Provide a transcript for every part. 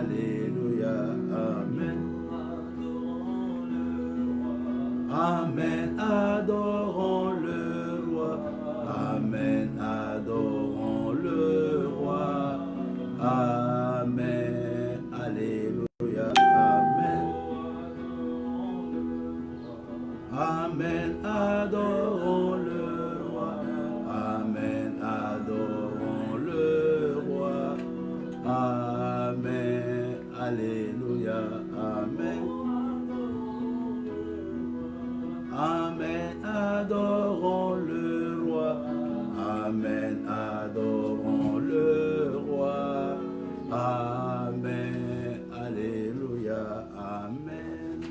Alléluia. Amen. Amen. Adorons le roi. Amen. Adorons le roi. Amen. Alléluia. Amen. Amen. Adorons le roi. Amen. Adorons le roi. Amen. Alléluia. Amen. Amen. Adorons le roi. Amen. Adorons le roi. Amen. Alléluia. Amen.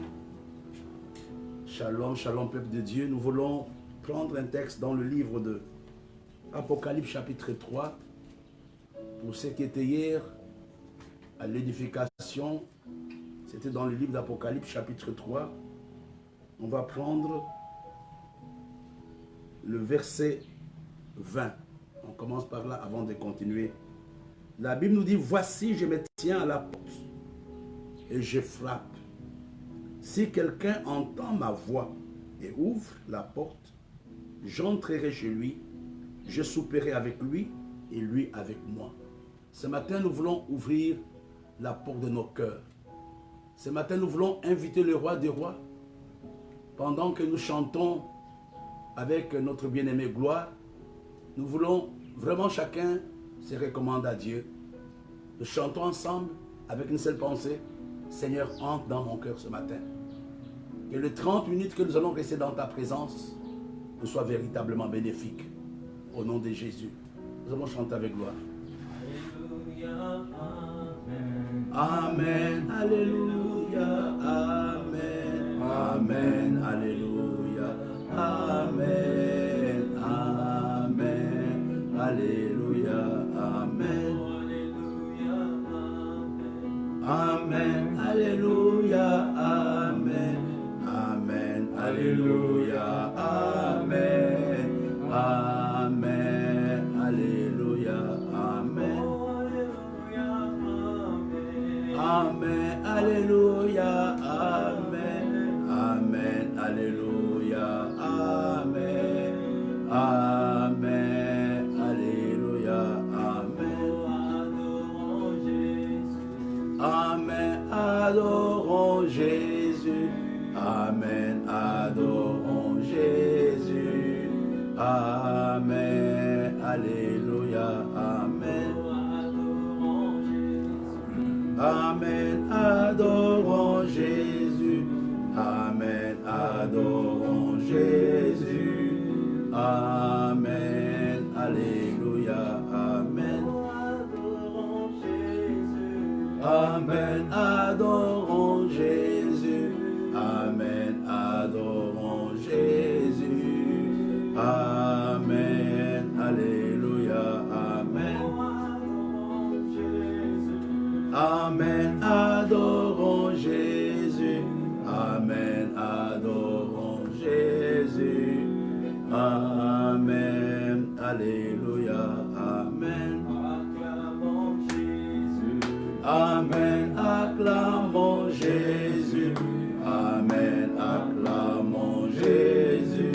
Shalom, shalom, peuple de Dieu. Nous voulons prendre un texte dans le livre de Apocalypse chapitre 3. Pour ce qui était hier à l'édification, c'était dans le livre d'Apocalypse chapitre 3. On va prendre le verset 20. On commence par là avant de continuer. La Bible nous dit, voici, je me tiens à la porte et je frappe. Si quelqu'un entend ma voix et ouvre la porte, j'entrerai chez lui, je souperai avec lui et lui avec moi. Ce matin, nous voulons ouvrir la porte de nos cœurs. Ce matin, nous voulons inviter le roi des rois. Pendant que nous chantons avec notre bien-aimé Gloire, nous voulons vraiment chacun se recommander à Dieu. Nous chantons ensemble avec une seule pensée. Seigneur, entre dans mon cœur ce matin. Que les 30 minutes que nous allons rester dans ta présence nous soient véritablement bénéfiques. Au nom de Jésus. Nous allons chanter avec gloire. Alléluia, Amen. Amen, Alléluia, Amen. Amen, Alléluia, Amen. Amen, Alléluia, Amen. Amen, Alléluia, Amen. Amen, Alléluia, Amen. Amen, Alléluia, Amen. Amen, Alléluia, Amen. Amen, Alléluia, Amen. Amen, Alléluia, Amen. Amen, adorons Jésus. Amen, adorons Jésus. Amen, Alléluia, Amen. Amen, adorons Jésus. Amen, adorons Jésus. Amen, Alléluia, Amen. Amen, adorons Jésus. Amen, adorons Jésus. Amen, Alléluia, Amen. Amen, adorons Jésus. Amen, adorons Jésus. Amen, Alléluia, Amen. Amen, acclamons Jésus. Amen, acclamons Jésus.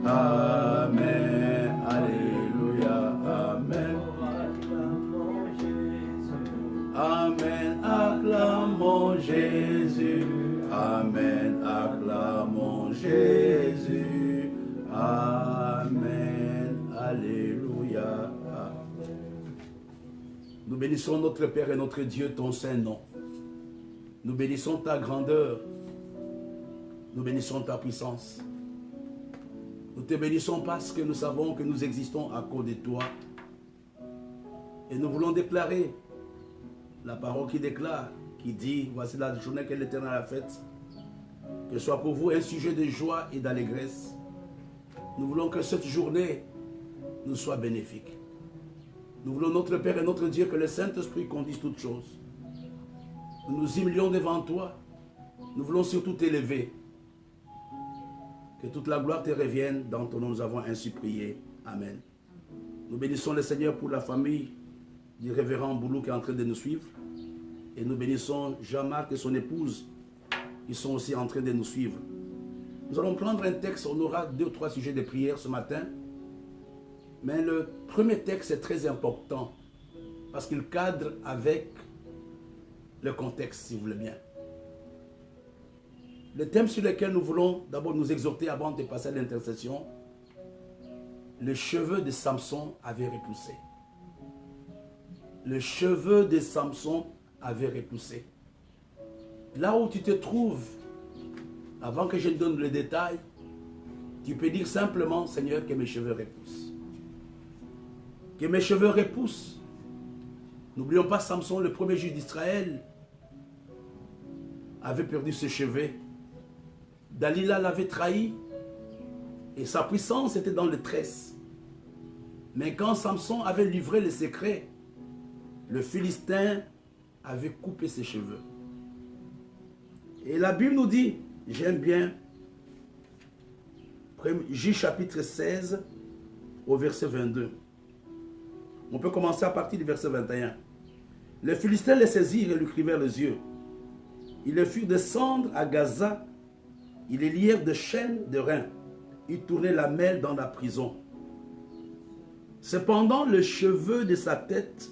Amen, Alléluia, Amen. Amen, acclamons Jésus. Amen, acclamons Jésus. Amen, Alléluia. Nous bénissons notre Père et notre Dieu, ton saint nom. Nous bénissons ta grandeur. Nous bénissons ta puissance. Nous te bénissons parce que nous savons que nous existons à cause de toi. Et nous voulons déclarer la parole qui déclare, qui dit, voici la journée que l'Éternel a faite, que ce soit pour vous un sujet de joie et d'allégresse. Nous voulons que cette journée nous soit bénéfique. Nous voulons, notre Père et notre Dieu, que le Saint-Esprit conduise toutes choses. Nous nous humilions devant toi. Nous voulons surtout t'élever. Que toute la gloire te revienne. Dans ton nom, nous avons ainsi prié. Amen. Nous bénissons le Seigneur pour la famille du révérend Boulou qui est en train de nous suivre. Et nous bénissons Jean-Marc et son épouse. Ils sont aussi en train de nous suivre. Nous allons prendre un texte. On aura 2 ou 3 sujets de prière ce matin. Mais le premier texte est très important. Parce qu'il cadre avec le contexte, si vous voulez bien. Le thème sur lequel nous voulons d'abord nous exhorter avant de passer à l'intercession, les cheveux de Samson avaient repoussé. Les cheveux de Samson avaient repoussé. Là où tu te trouves, avant que je te donne le détail, tu peux dire simplement, Seigneur, que mes cheveux repoussent. Que mes cheveux repoussent. N'oublions pas Samson, le premier juge d'Israël, avait perdu ses cheveux. Dalila l'avait trahi et sa puissance était dans les tresses. Mais quand Samson avait livré les secrets, le Philistin avait coupé ses cheveux. Et la Bible nous dit, j'aime bien, Juge chapitre 16 au verset 22. On peut commencer à partir du verset 21. Les Philistins les saisirent et lui crivèrent les yeux. Ils le firent descendre à Gaza. Ils les lièrent de chaînes de reins. Ils tournaient la mêle dans la prison. Cependant, le cheveu de sa tête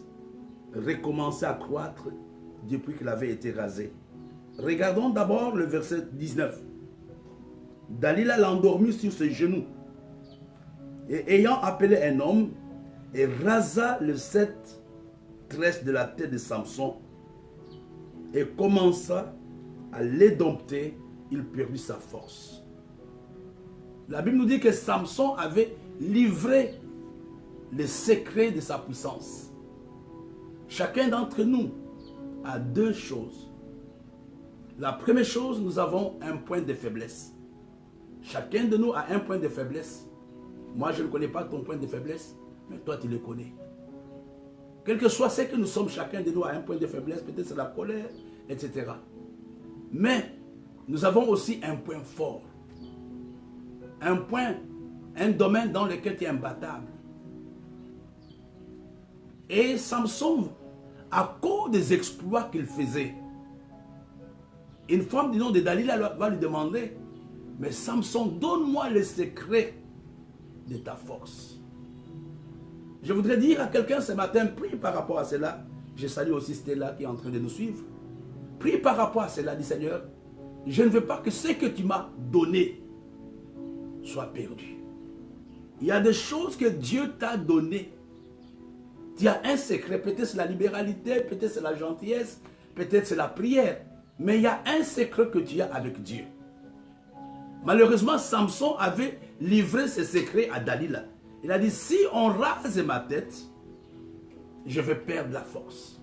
recommençait à croître depuis qu'il avait été rasé. Regardons d'abord le verset 19. Dalila l'endormit sur ses genoux. Et ayant appelé un homme, et rasa les 7 tresses de la tête de Samson et commença à les dompter. Il perdit sa force. La Bible nous dit que Samson avait livré les secrets de sa puissance. Chacun d'entre nous a 2 choses. La première chose, nous avons un point de faiblesse. Chacun de nous a un point de faiblesse. Moi, je ne connais pas ton point de faiblesse, mais toi, tu le connais. Quel que soit ce que nous sommes, chacun de nous a un point de faiblesse, peut-être c'est la colère, etc. Mais nous avons aussi un point fort. Un point, un domaine dans lequel tu es imbattable. Et Samson, à cause des exploits qu'il faisait, une femme du nom de Dalila va lui demander, mais Samson, donne-moi le secret de ta force. Je voudrais dire à quelqu'un ce matin, prie par rapport à cela. Je salue aussi Stella qui est en train de nous suivre. Prie par rapport à cela, dit Seigneur, je ne veux pas que ce que tu m'as donné soit perdu. Il y a des choses que Dieu t'a données. Tu as un secret, peut-être c'est la libéralité, peut-être c'est la gentillesse, peut-être c'est la prière. Mais il y a un secret que tu as avec Dieu. Malheureusement, Samson avait livré ses secrets à Dalila. Il a dit, si on rase ma tête, je vais perdre la force.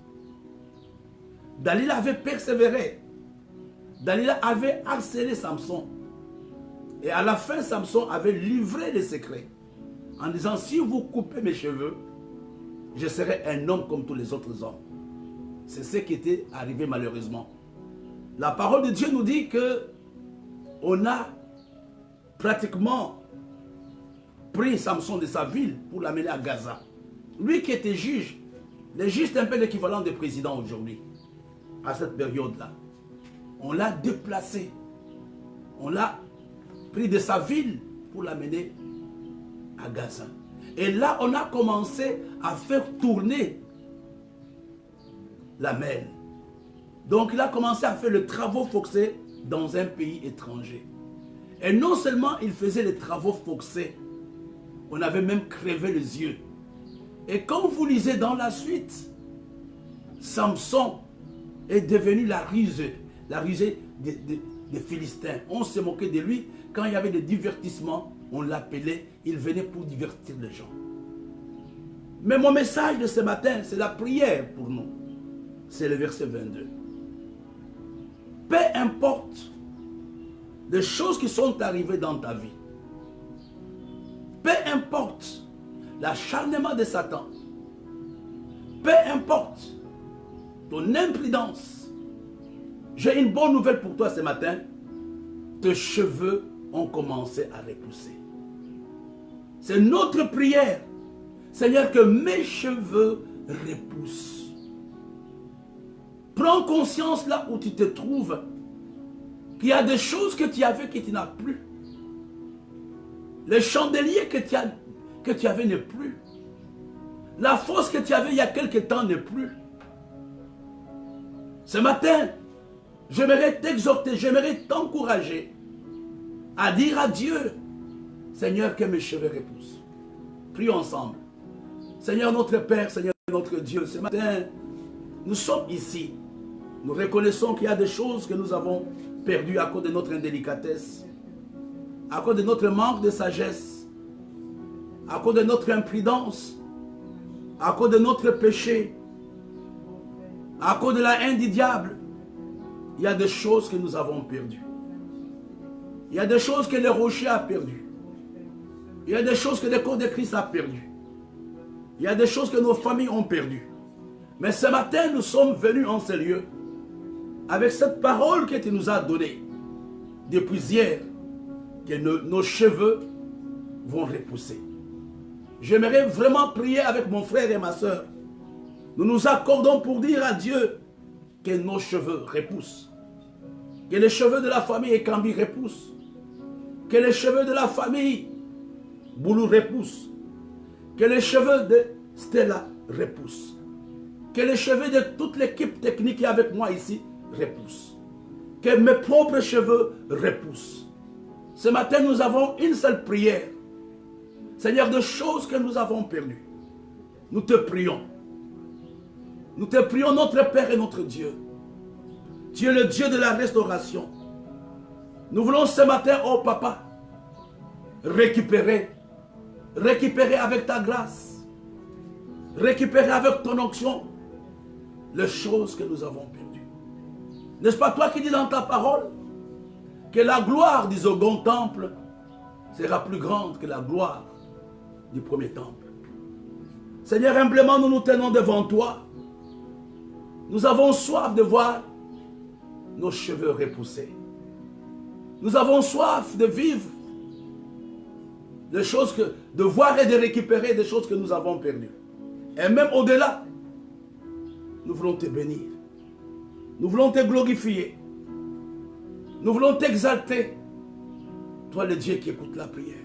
Dalila avait persévéré. Dalila avait harcelé Samson. Et à la fin, Samson avait livré les secrets. En disant, si vous coupez mes cheveux, je serai un homme comme tous les autres hommes. C'est ce qui était arrivé malheureusement. La parole de Dieu nous dit que on a pratiquement pris Samson de sa ville pour l'amener à Gaza. Lui qui était juge, le juge est un peu l'équivalent de président aujourd'hui, à cette période-là. On l'a déplacé. On l'a pris de sa ville pour l'amener à Gaza. Et là, on a commencé à faire tourner la mêle. Donc, il a commencé à faire le travaux forcés dans un pays étranger. Et non seulement il faisait les travaux forcés, on avait même crevé les yeux. Et quand vous lisez dans la suite, Samson est devenu la risée des Philistins. On se moquait de lui. Quand il y avait des divertissements, on l'appelait, il venait pour divertir les gens. Mais mon message de ce matin, c'est la prière pour nous. C'est le verset 22. Peu importe les choses qui sont arrivées dans ta vie, peu importe l'acharnement de Satan, peu importe ton imprudence, j'ai une bonne nouvelle pour toi ce matin. Tes cheveux ont commencé à repousser. C'est notre prière. Seigneur, que mes cheveux repoussent. Prends conscience là où tu te trouves qu'il y a des choses que tu avais que tu n'as plus. Les chandeliers que tu avais n'est plus. La force que tu avais il y a quelque temps n'est plus. Ce matin, j'aimerais t'exhorter, j'aimerais t'encourager à dire à Dieu, Seigneur, que mes cheveux repoussent. Prions ensemble. Seigneur notre Père, Seigneur notre Dieu, ce matin, nous sommes ici. Nous reconnaissons qu'il y a des choses que nous avons perdues à cause de notre indélicatesse, à cause de notre manque de sagesse, à cause de notre imprudence, à cause de notre péché, à cause de la haine du diable. Il y a des choses que nous avons perdues. Il y a des choses que le rocher a perdues. Il y a des choses que le corps de Christ a perdues. Il y a des choses que nos familles ont perdues. Mais ce matin, nous sommes venus en ce lieu avec cette parole que tu nous as donnée depuis hier, que nos cheveux vont repousser. J'aimerais vraiment prier avec mon frère et ma soeur. Nous nous accordons pour dire à Dieu que nos cheveux repoussent. Que les cheveux de la famille Ekambi repoussent. Que les cheveux de la famille Boulou repoussent. Que les cheveux de Stella repoussent. Que les cheveux de toute l'équipe technique qui est avec moi ici repoussent. Que mes propres cheveux repoussent. Ce matin, nous avons une seule prière. Seigneur, de choses que nous avons perdues. Nous te prions. Nous te prions, notre Père et notre Dieu. Tu es le Dieu de la restauration. Nous voulons ce matin, oh Papa, récupérer avec ta grâce, récupérer avec ton onction les choses que nous avons perdues. N'est-ce pas toi qui dis dans ta parole que la gloire du second temple sera plus grande que la gloire du premier temple? Seigneur, humblement nous nous tenons devant toi. Nous avons soif de voir nos cheveux repoussés. Nous avons soif de vivre des choses de voir et de récupérer des choses que nous avons perdues. Et même au-delà, nous voulons te bénir. Nous voulons te glorifier. Nous voulons t'exalter. Toi, le Dieu qui écoute la prière.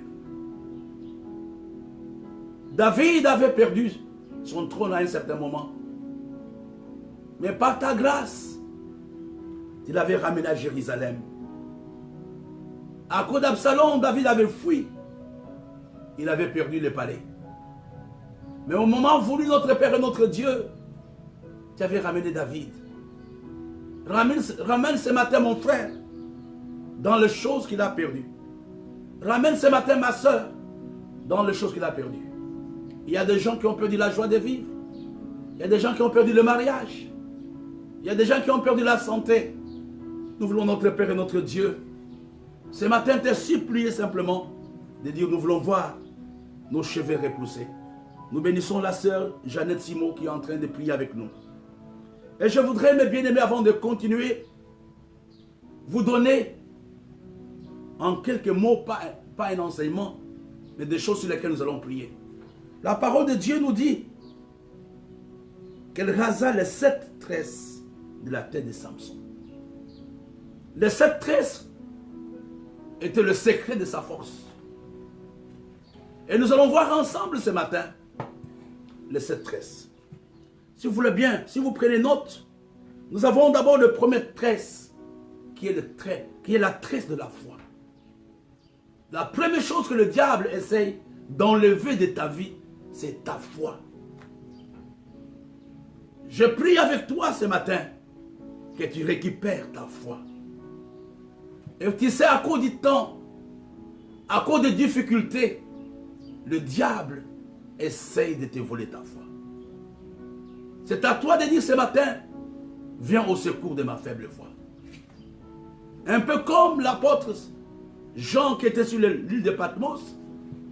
David avait perdu son trône à un certain moment. Mais par ta grâce, tu l'avais ramené à Jérusalem. À cause d'Absalom, David avait fui. Il avait perdu le palais. Mais au moment voulu, notre Père et notre Dieu, tu avais ramené David. Ramène ce matin mon frère dans les choses qu'il a perdues. Ramène ce matin ma soeur dans les choses qu'il a perdues. Il y a des gens qui ont perdu la joie de vivre. Il y a des gens qui ont perdu le mariage. Il y a des gens qui ont perdu la santé. Nous voulons, notre Père et notre Dieu, ce matin te supplier simplement de dire, nous voulons voir nos cheveux repoussés. Nous bénissons la sœur Jeannette Simon qui est en train de prier avec nous. Et je voudrais, mes bien-aimés, avant de continuer, vous donner en quelques mots, pas un enseignement, mais des choses sur lesquelles nous allons prier. La parole de Dieu nous dit qu'elle rasa les 7 tresses de la tête de Samson. Les 7 tresses étaient le secret de sa force. Et nous allons voir ensemble ce matin les 7 tresses. Si vous voulez bien, si vous prenez note, nous avons d'abord le premier tresse, qui est la tresse de la foi. La première chose que le diable essaye d'enlever de ta vie, c'est ta foi. Je prie avec toi ce matin que tu récupères ta foi. Et tu sais, à cause du temps, à cause des difficultés, le diable essaye de te voler ta foi. C'est à toi de dire ce matin, viens au secours de ma faible foi. Un peu comme l'apôtre Jean qui était sur l'île de Patmos,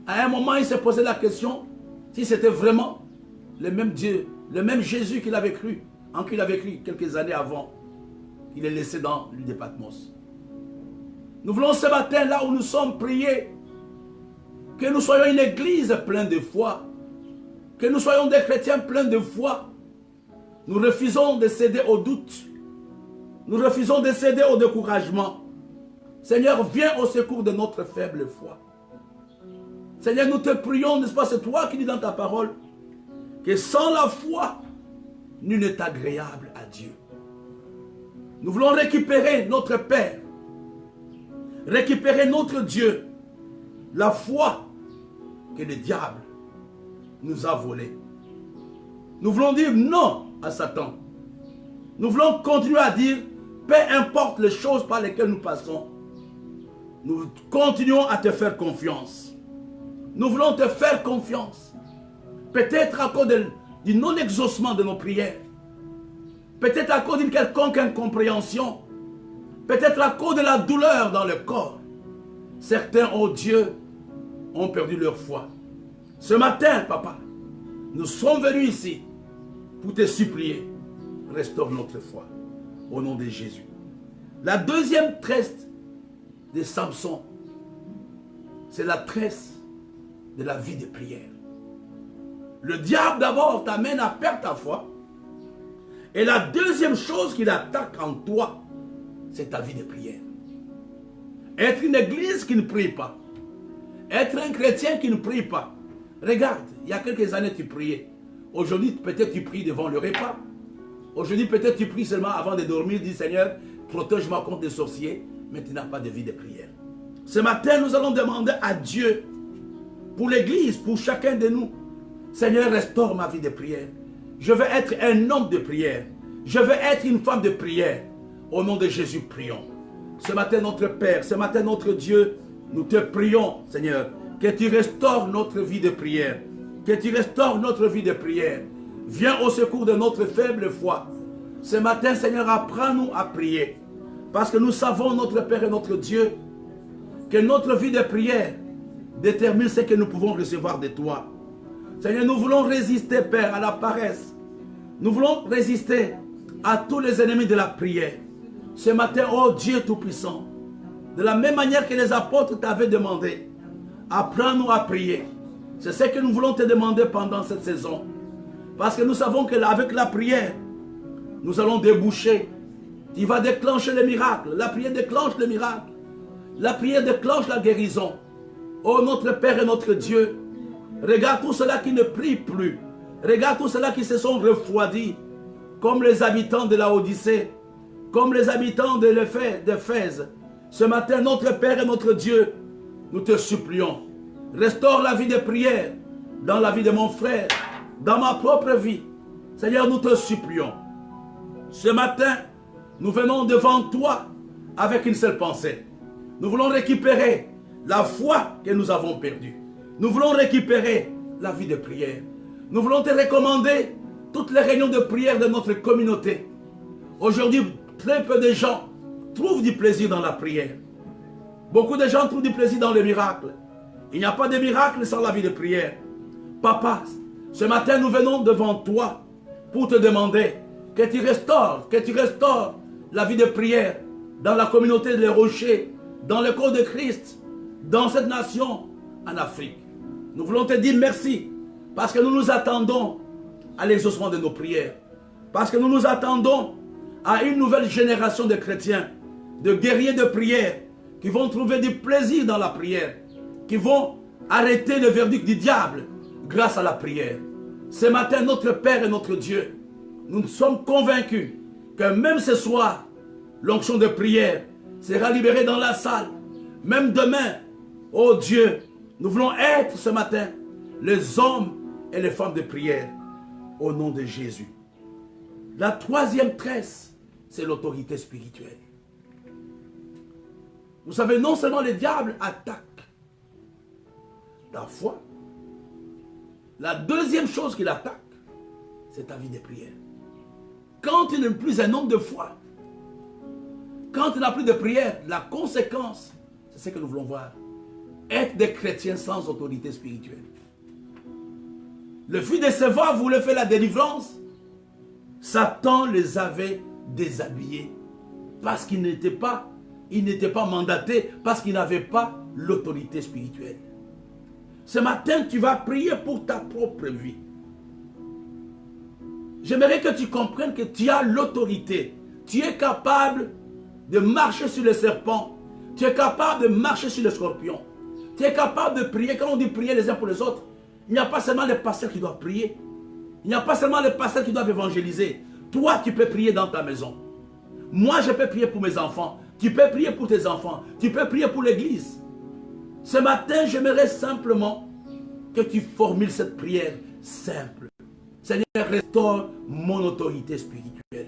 à un moment il s'est posé la question si c'était vraiment le même Dieu, le même Jésus qu'il avait cru, en qui il avait cru quelques années avant qu'il est laissé dans l'île de Patmos. Nous voulons ce matin, là où nous sommes, prier que nous soyons une église pleine de foi, que nous soyons des chrétiens pleins de foi. Nous refusons de céder au doute. Nous refusons de céder au découragement. Seigneur, viens au secours de notre faible foi. Seigneur, nous te prions, n'est-ce pas, c'est toi qui dis dans ta parole, que sans la foi, nul n'est agréable à Dieu. Nous voulons récupérer notre Père, récupérer notre Dieu, la foi que le diable nous a volée. Nous voulons dire non à Satan. Nous voulons continuer à dire, peu importe les choses par lesquelles nous passons, nous continuons à te faire confiance. Nous voulons te faire confiance. Peut-être à cause du non-exaucement de nos prières. Peut-être à cause d'une quelconque incompréhension. Peut-être à cause de la douleur dans le corps. Certains, oh Dieu, ont perdu leur foi. Ce matin, papa, nous sommes venus ici pour te supplier. Restaure notre foi. Au nom de Jésus. La deuxième tresse de Samson, c'est la tresse de la vie de prière. Le diable d'abord t'amène à perdre ta foi. Et la deuxième chose qu'il attaque en toi, c'est ta vie de prière. Être une église qui ne prie pas. Être un chrétien qui ne prie pas. Regarde, il y a quelques années tu priais. Aujourd'hui peut-être tu pries devant le repas. Aujourd'hui peut-être tu pries seulement avant de dormir. Dis Seigneur, protège-moi contre les sorciers. Mais tu n'as pas de vie de prière. Ce matin nous allons demander à Dieu, pour l'église, pour chacun de nous, Seigneur, restaure ma vie de prière. Je veux être un homme de prière. Je veux être une femme de prière. Au nom de Jésus, prions. Ce matin, notre Père, ce matin, notre Dieu, nous te prions, Seigneur, que tu restaures notre vie de prière. Que tu restaures notre vie de prière. Viens au secours de notre faible foi. Ce matin, Seigneur, apprends-nous à prier. Parce que nous savons, notre Père et notre Dieu, que notre vie de prière détermine ce que nous pouvons recevoir de toi. Seigneur, nous voulons résister, Père, à la paresse. Nous voulons résister à tous les ennemis de la prière. Ce matin, oh Dieu Tout-Puissant, de la même manière que les apôtres t'avaient demandé, apprends-nous à prier. C'est ce que nous voulons te demander pendant cette saison. Parce que nous savons qu'avec la prière, nous allons déboucher. Tu vas déclencher les miracles. La prière déclenche les miracles. La prière déclenche la guérison. Oh notre Père et notre Dieu, regarde tous ceux-là qui ne prient plus. Regarde tous ceux-là qui se sont refroidis, comme les habitants de la Odyssée, comme les habitants de d'Éphèse. Ce matin, notre Père et notre Dieu, nous te supplions. Restaure la vie de prière dans la vie de mon frère, dans ma propre vie. Seigneur, nous te supplions. Ce matin, nous venons devant toi avec une seule pensée. Nous voulons récupérer la foi que nous avons perdue. Nous voulons récupérer la vie de prière. Nous voulons te recommander toutes les réunions de prière de notre communauté. Aujourd'hui, très peu de gens trouvent du plaisir dans la prière. Beaucoup de gens trouvent du plaisir dans les miracles. Il n'y a pas de miracle sans la vie de prière. Papa, ce matin, nous venons devant toi pour te demander que tu restaures la vie de prière dans la communauté des Rochers, dans le corps de Christ, dans cette nation, en Afrique. Nous voulons te dire merci, parce que nous nous attendons à l'exaucement de nos prières, parce que nous nous attendons à une nouvelle génération de chrétiens, de guerriers de prière, qui vont trouver du plaisir dans la prière, qui vont arrêter le verdict du diable grâce à la prière. Ce matin, notre Père et notre Dieu, nous sommes convaincus que même ce soir, l'onction de prière sera libérée dans la salle. Même demain, oh Dieu, nous voulons être ce matin les hommes et les femmes de prière au nom de Jésus. La troisième tresse, c'est l'autorité spirituelle. Vous savez, non seulement le diable attaque ta foi, la deuxième chose qu'il attaque, c'est ta vie de prière. Quand tu n'es plus un homme de foi, quand tu n'as plus de prière, la conséquence, c'est ce que nous voulons voir. Être des chrétiens sans autorité spirituelle. Le fils de Séva voulait faire la délivrance. Satan les avait déshabillés parce qu'il n'était pas mandaté, parce qu'il n'avait pas l'autorité spirituelle. Ce matin, tu vas prier pour ta propre vie. J'aimerais que tu comprennes que tu as l'autorité Tu es capable de marcher sur les serpents. Tu es capable de marcher sur les scorpions. Tu es capable de prier. Quand on dit prier les uns pour les autres, il n'y a pas seulement les pasteurs qui doivent prier. Il n'y a pas seulement les pasteurs qui doivent évangéliser. Toi, tu peux prier dans ta maison. Moi, je peux prier pour mes enfants. Tu peux prier pour tes enfants. Tu peux prier pour l'église. Ce matin, j'aimerais simplement que tu formules cette prière simple. Seigneur, restaure mon autorité spirituelle.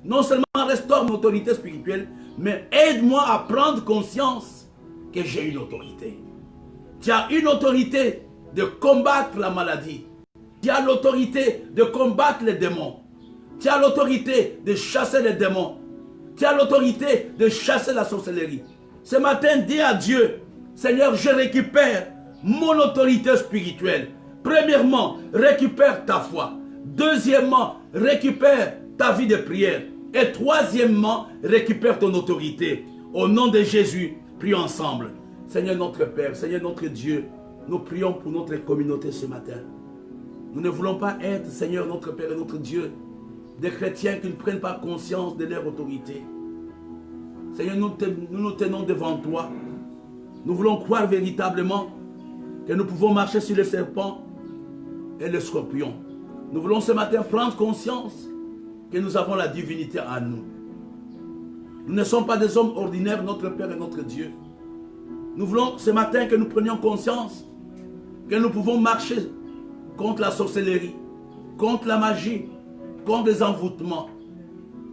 Non seulement restaure mon autorité spirituelle, mais aide-moi à prendre conscience que j'ai une autorité. Tu as une autorité de combattre la maladie. Tu as l'autorité de combattre les démons. Tu as l'autorité de chasser les démons. Tu as l'autorité de chasser la sorcellerie. Ce matin, dis à Dieu, Seigneur, je récupère mon autorité spirituelle. Premièrement, récupère ta foi. Deuxièmement, récupère ta vie de prière. Et troisièmement, récupère ton autorité. Au nom de Jésus, prions ensemble. Seigneur notre Père, Seigneur notre Dieu, nous prions pour notre communauté ce matin. Nous ne voulons pas être, Seigneur notre Père et notre Dieu, des chrétiens qui ne prennent pas conscience de leur autorité. Seigneur, nous nous tenons devant toi. Nous voulons croire véritablement que nous pouvons marcher sur les serpents et les scorpions. Nous voulons ce matin prendre conscience que nous avons la divinité en nous. Nous ne sommes pas des hommes ordinaires, notre Père et notre Dieu. Nous voulons ce matin que nous prenions conscience que nous pouvons marcher contre la sorcellerie, contre la magie, contre les envoûtements.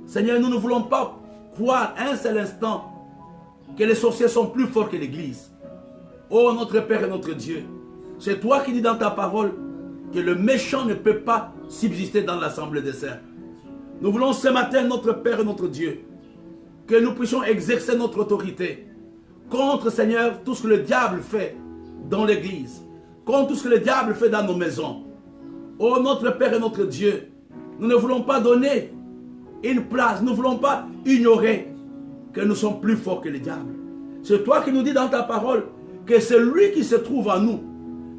Seigneur, nous ne voulons pas croire un seul instant que les sorciers sont plus forts que l'Église. Oh notre Père et notre Dieu, c'est toi qui dis dans ta parole que le méchant ne peut pas subsister dans l'assemblée des saints. Nous voulons ce matin, notre Père et notre Dieu, que nous puissions exercer notre autorité contre, Seigneur, tout ce que le diable fait dans l'Église, contre tout ce que le diable fait dans nos maisons. Oh notre Père et notre Dieu, nous ne voulons pas donner une place, nous ne voulons pas ignorer que nous sommes plus forts que le diable. C'est toi qui nous dis dans ta parole que celui qui se trouve en nous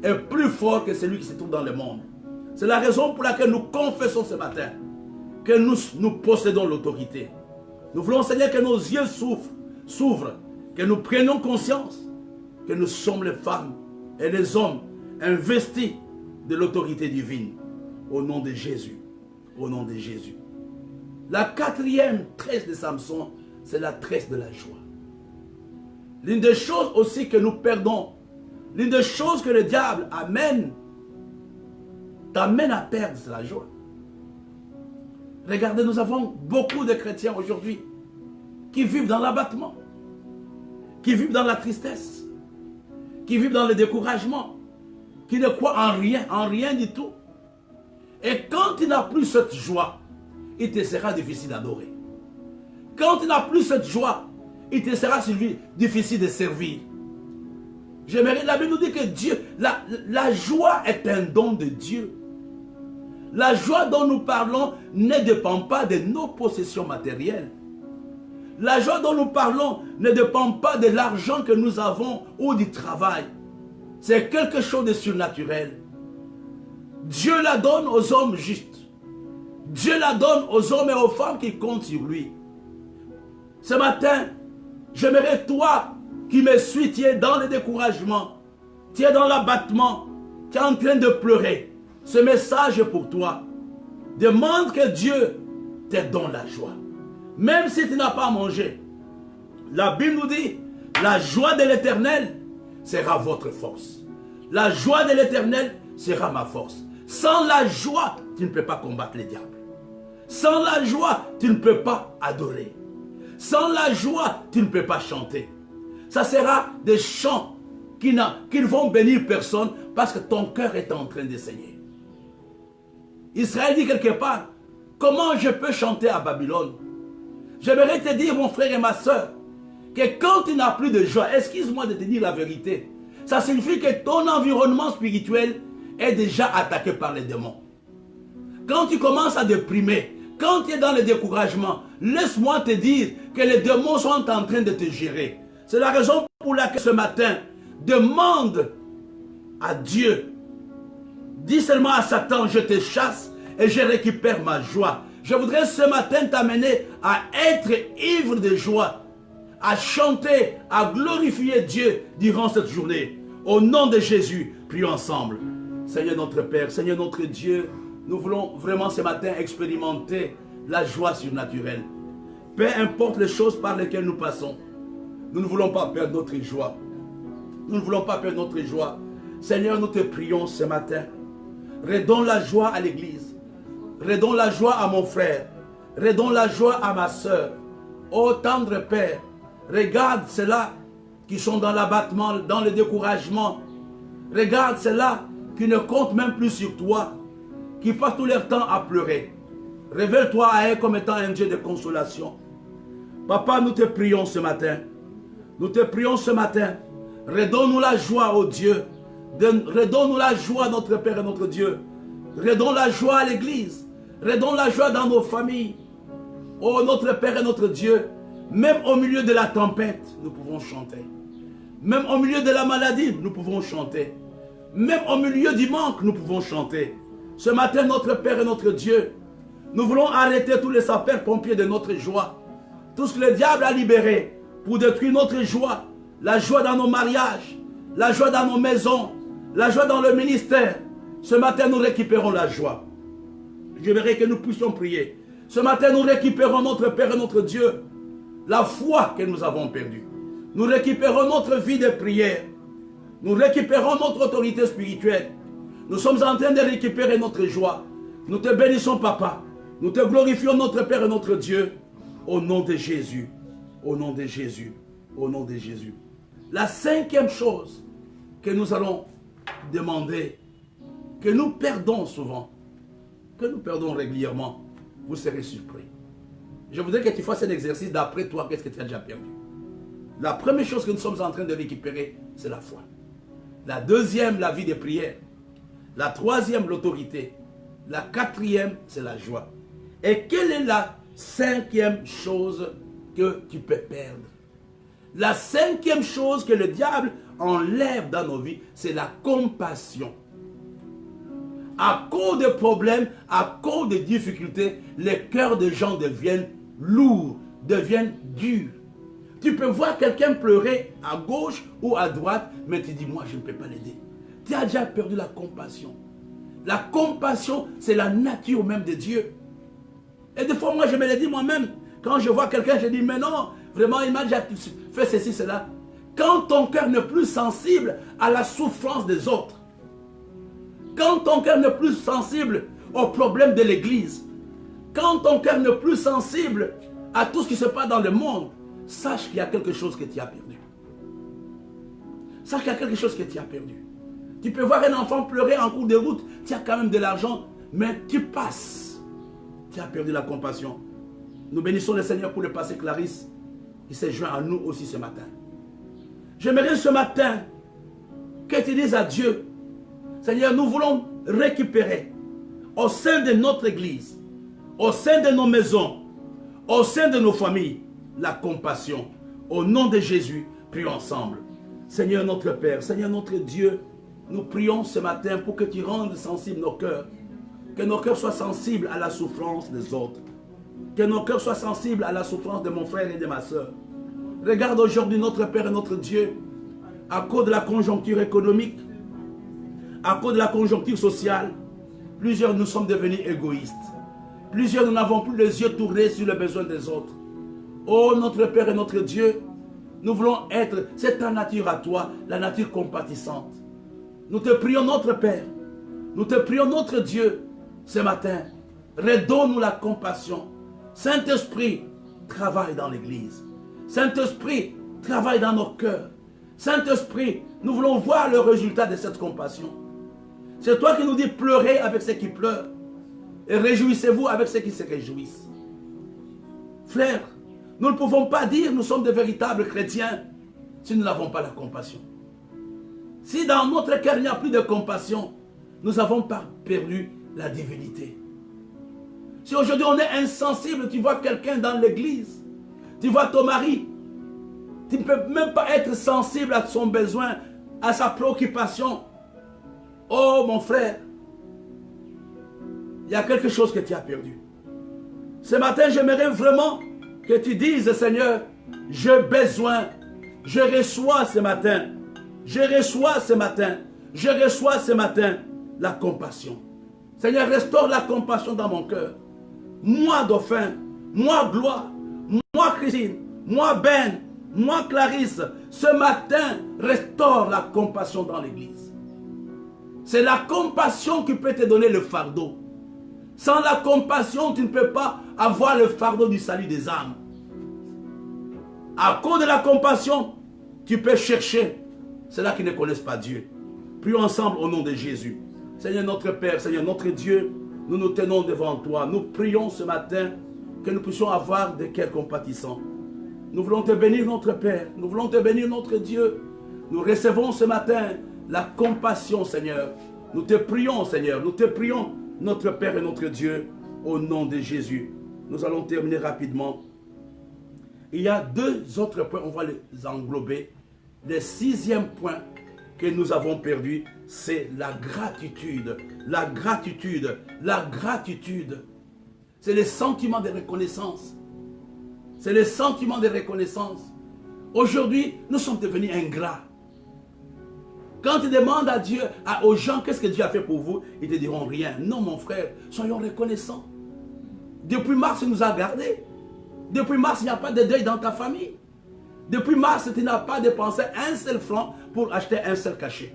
est plus fort que celui qui se trouve dans le monde. C'est la raison pour laquelle nous confessons ce matin que nous possédons l'autorité. Nous voulons, Seigneur, que nos yeux s'ouvrent, que nous prenions conscience que nous sommes les femmes et les hommes investis de l'autorité divine. Au nom de Jésus. Au nom de Jésus. La quatrième tresse de Samson, c'est la tresse de la joie. L'une des choses aussi que nous perdons, l'une des choses que le diable t'amène à perdre, c'est la joie. Regardez, nous avons beaucoup de chrétiens aujourd'hui qui vivent dans l'abattement, qui vivent dans la tristesse, qui vivent dans le découragement, qui ne croient en rien du tout. Et quand tu n'as plus cette joie, il te sera difficile d'adorer. Quand tu n'as plus cette joie, il te sera difficile de servir. La Bible nous dit que Dieu, la joie est un don de Dieu. La joie dont nous parlons ne dépend pas de nos possessions matérielles. La joie dont nous parlons ne dépend pas de l'argent que nous avons ou du travail. C'est quelque chose de surnaturel. Dieu la donne aux hommes justes. Dieu la donne aux hommes et aux femmes qui comptent sur lui. Ce matin, j'aimerais toi qui me suis, tu es dans le découragement, tu es dans l'abattement, tu es en train de pleurer. Ce message est pour toi. Demande que Dieu te donne la joie. Même si tu n'as pas mangé. La Bible nous dit, la joie de l'Éternel sera votre force. La joie de l'Éternel sera ma force. Sans la joie, tu ne peux pas combattre les diables. Sans la joie, tu ne peux pas adorer. Sans la joie, tu ne peux pas chanter. Ça sera des chants qui ne vont bénir personne parce que ton cœur est en train de saigner. Israël dit quelque part, comment je peux chanter à Babylone? J'aimerais te dire, mon frère et ma soeur, que quand tu n'as plus de joie, excuse-moi de te dire la vérité, ça signifie que ton environnement spirituel est déjà attaqué par les démons. Quand tu commences à déprimer, quand tu es dans le découragement, laisse-moi te dire que les démons sont en train de te gérer. C'est la raison pour laquelle ce matin, demande à Dieu. Dis seulement à Satan, je te chasse et je récupère ma joie. Je voudrais ce matin t'amener à être ivre de joie, à chanter, à glorifier Dieu durant cette journée. Au nom de Jésus, prions ensemble. Seigneur notre Père, Seigneur notre Dieu, nous voulons vraiment ce matin expérimenter la joie surnaturelle. Peu importe les choses par lesquelles nous passons, nous ne voulons pas perdre notre joie. Nous ne voulons pas perdre notre joie. Seigneur, nous te prions ce matin. Redonne la joie à l'église. Redonne la joie à mon frère. Redonne la joie à ma soeur. Ô tendre Père, regarde ceux-là qui sont dans l'abattement, dans le découragement. Regarde ceux-là qui ne comptent même plus sur toi, qui passent tout leur temps à pleurer. Révèle-toi à eux comme étant un Dieu de consolation. Papa, nous te prions ce matin. Nous te prions ce matin. Redonne-nous la joie, ô Dieu. Redonne-nous la joie, notre Père et notre Dieu. Redonne la joie à l'église. Redonne la joie dans nos familles. Oh, notre Père et notre Dieu. Même au milieu de la tempête, nous pouvons chanter. Même au milieu de la maladie, nous pouvons chanter. Même au milieu du manque, nous pouvons chanter. Ce matin, notre Père et notre Dieu, nous voulons arrêter tous les sapeurs-pompiers de notre joie. Tout ce que le diable a libéré pour détruire notre joie. La joie dans nos mariages, la joie dans nos maisons, la joie dans le ministère. Ce matin, nous récupérons la joie. J'aimerais que nous puissions prier. Ce matin, nous récupérons notre Père et notre Dieu. La foi que nous avons perdue. Nous récupérons notre vie de prière. Nous récupérons notre autorité spirituelle. Nous sommes en train de récupérer notre joie. Nous te bénissons, Papa. Nous te glorifions, notre Père et notre Dieu. Au nom de Jésus. Au nom de Jésus. Au nom de Jésus. La cinquième chose que nous allons demander, que nous perdons souvent, que nous perdons régulièrement, vous serez surpris. Je voudrais que tu fasses un exercice d'après toi, qu'est-ce que tu as déjà perdu. La première chose que nous sommes en train de récupérer, c'est la foi. La deuxième, la vie de prière. La troisième, l'autorité. La quatrième, c'est la joie. Et quelle est la cinquième chose que tu peux perdre? La cinquième chose que le diable enlève dans nos vies, c'est la compassion. À cause de problèmes, à cause de difficultés, les cœurs des gens deviennent lourds, deviennent durs. Tu peux voir quelqu'un pleurer à gauche ou à droite, mais tu dis, moi je ne peux pas l'aider. Tu as déjà perdu la compassion. La compassion, c'est la nature même de Dieu. Et des fois, moi je me le dis moi-même. Quand je vois quelqu'un, je dis, mais non, vraiment, il m'a déjà fait ceci, cela. Quand ton cœur n'est plus sensible à la souffrance des autres, quand ton cœur n'est plus sensible aux problèmes de l'église, quand ton cœur n'est plus sensible à tout ce qui se passe dans le monde, sache qu'il y a quelque chose que tu as perdu. Sache qu'il y a quelque chose que tu as perdu. Tu peux voir un enfant pleurer en cours de route, tu as quand même de l'argent, mais tu passes. Tu as perdu la compassion. Nous bénissons le Seigneur pour le passé Clarisse, qui s'est joint à nous aussi ce matin. J'aimerais ce matin que tu dises à Dieu, Seigneur, nous voulons récupérer au sein de notre église, au sein de nos maisons, au sein de nos familles, la compassion. Au nom de Jésus, prions ensemble. Seigneur notre Père, Seigneur notre Dieu, nous prions ce matin pour que tu rendes sensibles nos cœurs. Que nos cœurs soient sensibles à la souffrance des autres. Que nos cœurs soient sensibles à la souffrance de mon frère et de ma soeur. Regarde aujourd'hui notre Père et notre Dieu, à cause de la conjoncture économique, à cause de la conjoncture sociale, plusieurs nous sommes devenus égoïstes. Plusieurs nous n'avons plus les yeux tournés sur les besoins des autres. Oh notre Père et notre Dieu, nous voulons être, c'est ta nature à toi, la nature compatissante. Nous te prions notre Père, nous te prions notre Dieu ce matin. Redonne-nous la compassion. Saint-Esprit, travaille dans l'église. Saint-Esprit, travaille dans nos cœurs. Saint-Esprit, nous voulons voir le résultat de cette compassion. C'est toi qui nous dis pleurez avec ceux qui pleurent et réjouissez-vous avec ceux qui se réjouissent. Frères, nous ne pouvons pas dire nous sommes de véritables chrétiens si nous n'avons pas la compassion. Si dans notre cœur il n'y a plus de compassion, nous avons perdu la divinité. Si aujourd'hui on est insensible, tu vois quelqu'un dans l'église, tu vois ton mari, tu ne peux même pas être sensible à son besoin, à sa préoccupation. Oh mon frère, il y a quelque chose que tu as perdu. Ce matin, j'aimerais vraiment que tu dises, Seigneur, j'ai besoin, je reçois ce matin, je reçois ce matin, je reçois ce matin la compassion. Seigneur, restaure la compassion dans mon cœur. Moi, Dauphin, moi, Gloire, moi, Christine, moi, Ben, moi, Clarisse, ce matin, restaure la compassion dans l'église. C'est la compassion qui peut te donner le fardeau. Sans la compassion, tu ne peux pas avoir le fardeau du salut des âmes. À cause de la compassion, tu peux chercher ceux-là qui ne connaissent pas Dieu. Prions ensemble au nom de Jésus. Seigneur notre Père, Seigneur notre Dieu, nous nous tenons devant toi. Nous prions ce matin que nous puissions avoir des cœurs compatissants. Nous voulons te bénir notre Père. Nous voulons te bénir notre Dieu. Nous recevons ce matin la compassion, Seigneur. Nous te prions, Seigneur. Nous te prions, notre Père et notre Dieu, au nom de Jésus. Nous allons terminer rapidement. Il y a deux autres points, on va les englober. Le sixième point que nous avons perdu, c'est la gratitude. La gratitude. La gratitude. C'est le sentiment de reconnaissance. C'est le sentiment de reconnaissance. Aujourd'hui, nous sommes devenus ingrats. Quand tu demandes à Dieu, aux gens, qu'est-ce que Dieu a fait pour vous, ils te diront rien. Non, mon frère, soyons reconnaissants. Depuis mars, il nous a gardés. Depuis mars, il n'y a pas de deuil dans ta famille. Depuis mars, tu n'as pas dépensé un seul franc pour acheter un seul cachet.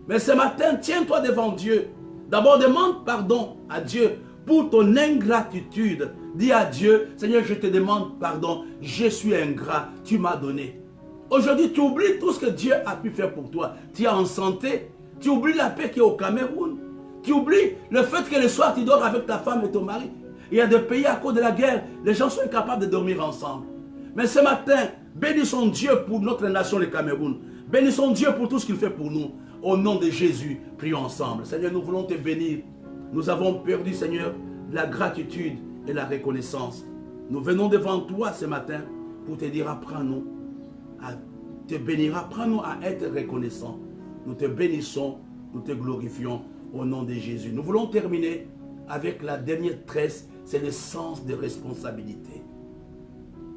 Mais ce matin, tiens-toi devant Dieu. D'abord, demande pardon à Dieu pour ton ingratitude. Dis à Dieu, Seigneur, je te demande pardon. Je suis ingrat, tu m'as donné. Aujourd'hui, tu oublies tout ce que Dieu a pu faire pour toi. Tu es en santé, tu oublies la paix qui est au Cameroun. Tu oublies le fait que le soir, tu dors avec ta femme et ton mari. Il y a des pays à cause de la guerre, les gens sont incapables de dormir ensemble. Mais ce matin, bénissons Dieu pour notre nation, le Cameroun. Bénissons Dieu pour tout ce qu'il fait pour nous. Au nom de Jésus, prions ensemble. Seigneur, nous voulons te bénir. Nous avons perdu, Seigneur, la gratitude et la reconnaissance. Nous venons devant toi ce matin pour te dire, apprends-nous à te bénir, apprends-nous à être reconnaissants. Nous te bénissons, nous te glorifions au nom de Jésus. Nous voulons terminer avec la dernière tresse, c'est le sens de responsabilité.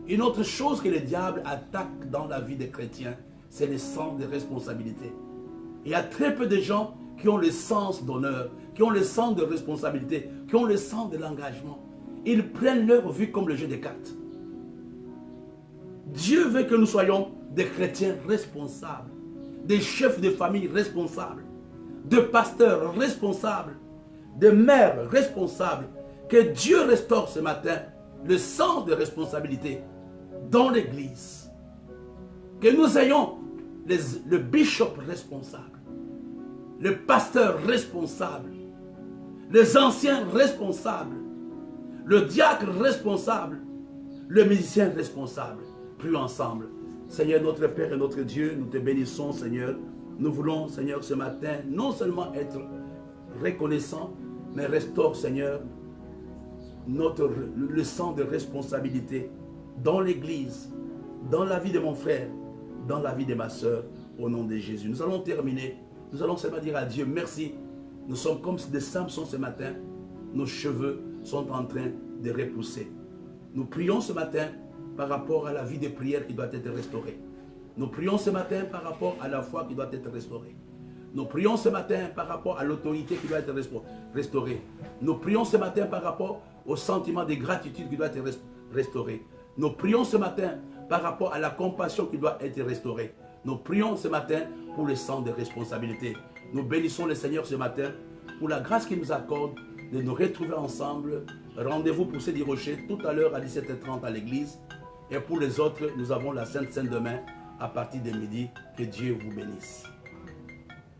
Une autre chose que le diable attaque dans la vie des chrétiens, c'est le sens de responsabilité. Il y a très peu de gens qui ont le sens d'honneur, qui ont le sens de responsabilité, qui ont le sens de l'engagement. Ils prennent leur vie comme le jeu des cartes. Dieu veut que nous soyons des chrétiens responsables, des chefs de famille responsables, de pasteurs responsables, de mères responsables. Que Dieu restaure ce matin le sens de responsabilité dans l'église. Que nous ayons le bishop responsable, le pasteur responsable, les anciens responsables, le diacre responsable, le musicien responsable. Prions ensemble. Seigneur notre Père et notre Dieu, nous te bénissons, Seigneur. Nous voulons, Seigneur, ce matin, non seulement être reconnaissants, mais restaure, Seigneur, le sens de responsabilité dans l'église, dans la vie de mon frère, dans la vie de ma soeur, au nom de Jésus. Nous allons terminer. Nous allons seulement dire à Dieu merci. Nous sommes comme des Samsons ce matin. Nos cheveux sont en train de repousser. Nous prions ce matin par rapport à la vie de prière qui doit être restaurée. Nous prions ce matin par rapport à la foi qui doit être restaurée. Nous prions ce matin par rapport à l'autorité qui doit être restaurée. Nous prions ce matin par rapport au sentiment de gratitude qui doit être restauré. Nous prions ce matin par rapport à la compassion qui doit être restaurée. Nous prions ce matin pour le sens de responsabilité. Nous bénissons le Seigneur ce matin pour la grâce qu'il nous accorde de nous retrouver ensemble. Rendez-vous pour Cédille Rocher tout à l'heure à 17h30 à l'église. Et pour les autres, nous avons la Sainte Seine demain à partir de midi. Que Dieu vous bénisse.